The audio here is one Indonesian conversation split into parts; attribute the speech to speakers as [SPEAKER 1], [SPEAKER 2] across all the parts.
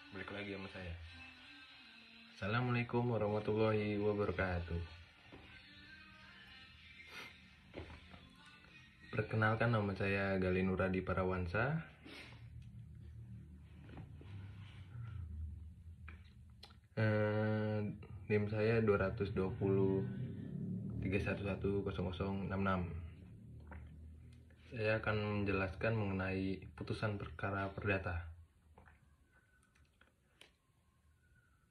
[SPEAKER 1] Balik lagi sama saya. Assalamualaikum warahmatullahi wabarakatuh. Perkenalkan, nama saya Gali Nuradi Parawansa. NIM saya 220 311 0066. Saya akan menjelaskan mengenai putusan perkara perdata.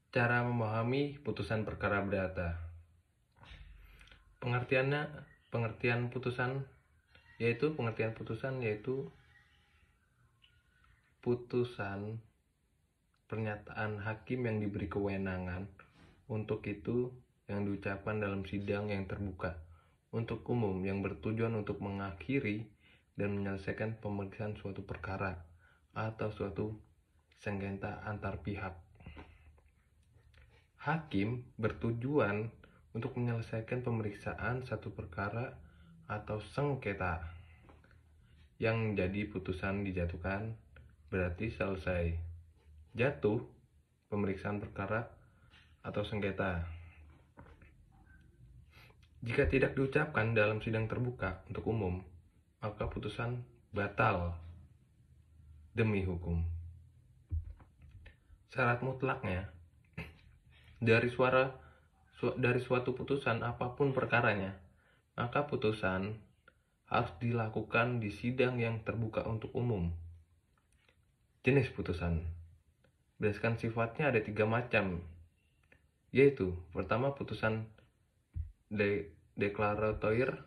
[SPEAKER 1] Cara memahami putusan perkara perdata. Pengertian putusan yaitu putusan pernyataan hakim yang diberi kewenangan untuk itu yang diucapkan dalam sidang yang terbuka untuk umum yang bertujuan untuk mengakhiri dan menyelesaikan pemeriksaan suatu perkara atau suatu sengketa antar pihak. Hakim bertujuan untuk menyelesaikan pemeriksaan satu perkara atau sengketa yang jadi putusan dijatuhkan berarti selesai. Jatuh pemeriksaan perkara atau sengketa. Jika tidak diucapkan dalam sidang terbuka untuk umum, maka putusan batal demi hukum. Syarat mutlaknya dari suatu putusan apapun perkaranya, maka putusan harus dilakukan di sidang yang terbuka untuk umum. Jenis putusan berdasarkan sifatnya ada 3 macam, yaitu pertama putusan deklaratoir,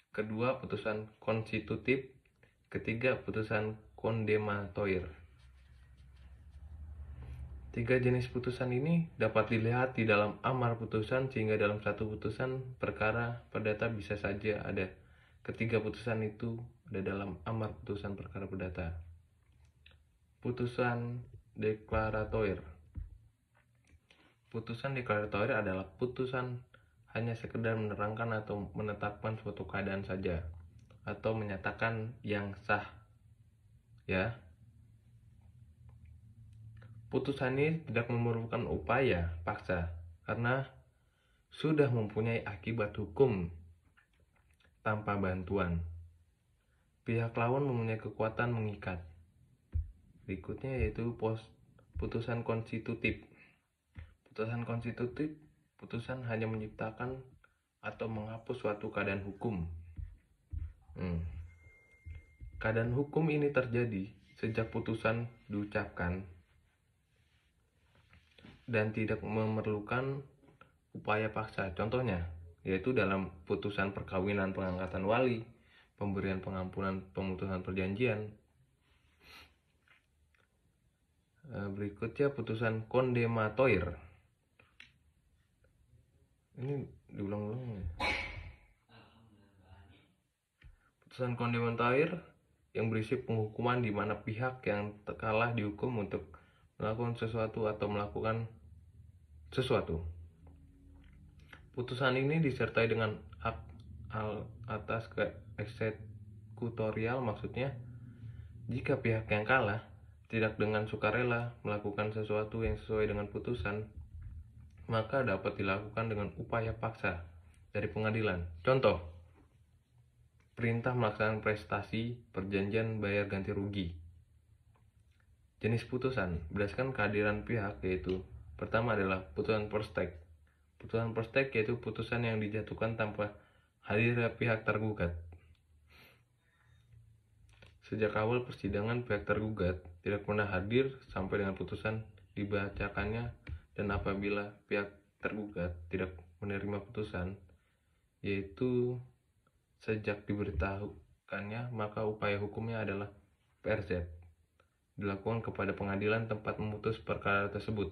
[SPEAKER 1] kedua putusan konstitutif, ketiga putusan kondemnatoir. 3 jenis putusan ini dapat dilihat di dalam amar putusan, sehingga dalam satu putusan perkara perdata bisa saja ada ketiga putusan itu ada dalam amar putusan perkara perdata. Putusan deklaratoir. Putusan deklaratoir adalah putusan hanya sekedar menerangkan atau menetapkan suatu keadaan saja atau menyatakan yang sah. Ya. Putusan ini tidak memerlukan upaya paksa karena sudah mempunyai akibat hukum tanpa bantuan. Pihak lawan mempunyai kekuatan mengikat. Berikutnya yaitu putusan konstitutif. Putusan konstitutif, putusan hanya menciptakan atau menghapus suatu keadaan hukum. Keadaan hukum ini terjadi sejak putusan diucapkan dan tidak memerlukan upaya paksa. Contohnya yaitu dalam putusan perkawinan, pengangkatan wali, pemberian pengampunan, pemutusan perjanjian. Berikutnya putusan kondemnatoir. Ini diulang-ulang ya. Putusan kondemnatoir yang berisi penghukuman di mana pihak yang kalah dihukum untuk melakukan sesuatu atau melakukan sesuatu. Putusan ini disertai dengan hak atas eksekutorial, maksudnya jika pihak yang kalah tidak dengan sukarela melakukan sesuatu yang sesuai dengan putusan, maka dapat dilakukan dengan upaya paksa dari pengadilan. Contoh, perintah melaksanakan prestasi, perjanjian bayar ganti rugi. Jenis putusan berdasarkan kehadiran pihak yaitu pertama adalah putusan perstek. Putusan perstek yaitu putusan yang dijatuhkan tanpa hadirnya pihak tergugat. Sejak awal persidangan pihak tergugat tidak pernah hadir sampai dengan putusan dibacakannya, dan apabila pihak tergugat tidak menerima putusan yaitu sejak diberitahukannya, maka upaya hukumnya adalah PRZ dilakukan kepada pengadilan tempat memutus perkara tersebut.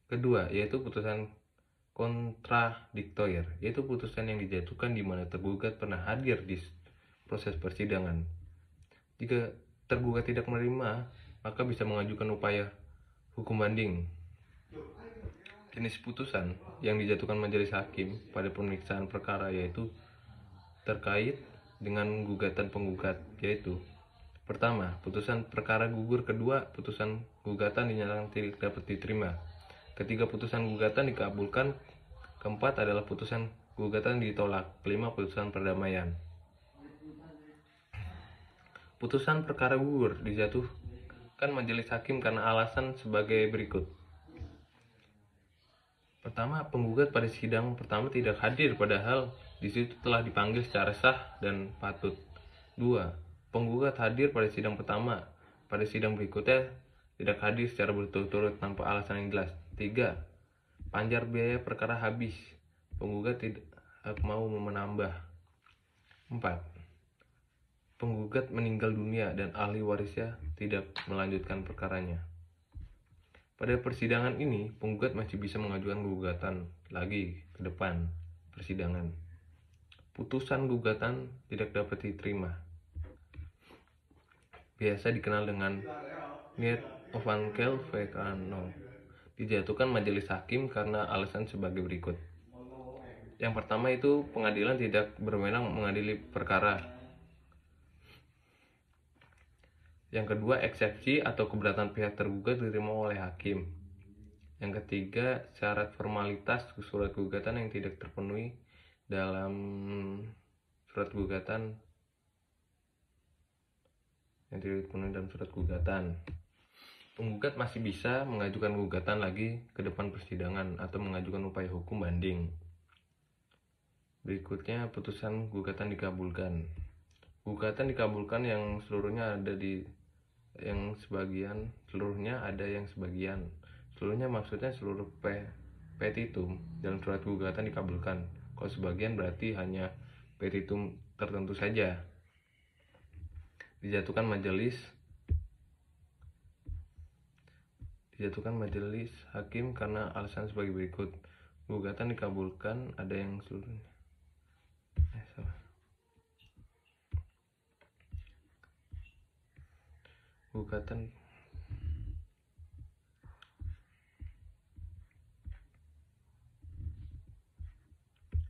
[SPEAKER 1] Kedua, yaitu putusan kontradiktoir, yaitu putusan yang dijatuhkan di mana tergugat pernah hadir di proses persidangan. Jika tergugat tidak menerima, maka bisa mengajukan upaya hukum banding. Jenis putusan yang dijatuhkan majelis hakim pada pemeriksaan perkara yaitu terkait dengan gugatan penggugat, yaitu Pertama, putusan perkara gugur. Kedua, putusan gugatan dinyatakan tidak dapat diterima. Ketiga, putusan gugatan dikabulkan. Keempat adalah putusan gugatan ditolak. Kelima, putusan perdamaian. Putusan perkara gugur dijatuhkan majelis hakim karena alasan sebagai berikut. Pertama, penggugat pada sidang pertama tidak hadir padahal di situ telah dipanggil secara sah dan patut. 2. Penggugat hadir pada sidang pertama, pada sidang berikutnya tidak hadir secara berturut-turut tanpa alasan yang jelas. 3. Panjar biaya perkara habis, penggugat tidak mau menambah. 4. Penggugat meninggal dunia dan ahli warisnya tidak melanjutkan perkaranya. Pada persidangan ini, penggugat masih bisa mengajukan gugatan lagi ke depan persidangan. Putusan gugatan tidak dapat diterima, biasa dikenal dengan Niet of Ankel Vekano, dijatuhkan majelis hakim karena alasan sebagai berikut. Yang pertama itu pengadilan tidak berwenang mengadili perkara. Yang kedua, eksepsi atau keberatan pihak tergugat diterima oleh hakim. Yang ketiga, syarat formalitas surat gugatan yang tidak terpenuhi dalam surat gugatan Penggugat masih bisa mengajukan gugatan lagi ke depan persidangan atau mengajukan upaya hukum banding. Berikutnya, putusan gugatan dikabulkan. Gugatan dikabulkan yang seluruhnya ada yang sebagian. Seluruhnya maksudnya seluruh petitum dalam surat gugatan dikabulkan. Kalau sebagian berarti hanya petitum tertentu saja. Dijatuhkan majelis hakim karena alasan sebagai berikut. Gugatan dikabulkan ada yang seluruhnya.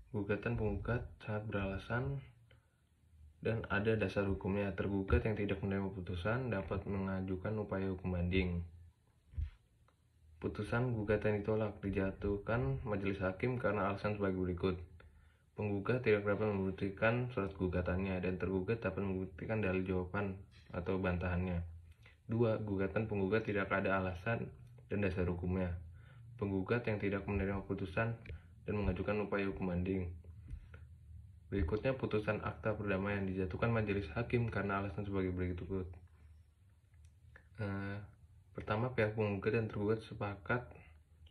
[SPEAKER 1] Gugatan penggugat sangat beralasan dan ada dasar hukumnya. Tergugat yang tidak menerima putusan dapat mengajukan upaya hukum banding. Putusan gugatan ditolak, dijatuhkan majelis hakim karena alasan sebagai berikut. Penggugat tidak dapat membuktikan surat gugatannya dan tergugat dapat membuktikan dalil jawaban atau bantahannya. 2. Gugatan penggugat tidak ada alasan dan dasar hukumnya. Penggugat yang tidak menerima putusan dan mengajukan upaya hukum banding. Berikutnya, putusan akta perdamaian dijatuhkan majelis hakim karena alasan sebagai berikut. Pertama, pihak penggugat dan tergugat sepakat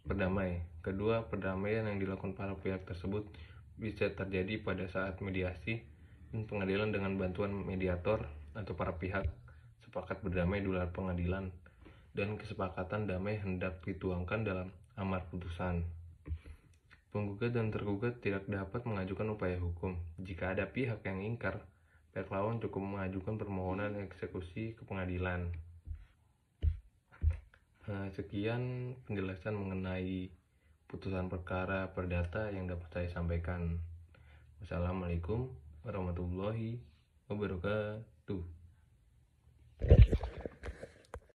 [SPEAKER 1] berdamai. Kedua, perdamaian yang dilakukan para pihak tersebut bisa terjadi pada saat mediasi dan pengadilan dengan bantuan mediator atau para pihak sepakat berdamai di luar pengadilan dan kesepakatan damai hendak dituangkan dalam amar putusan. Penggugat dan tergugat tidak dapat mengajukan upaya hukum. Jika ada pihak yang ingkar, pihak lawan cukup mengajukan permohonan eksekusi ke pengadilan. Sekian penjelasan mengenai putusan perkara perdata yang dapat saya sampaikan. Wassalamualaikum warahmatullahi wabarakatuh.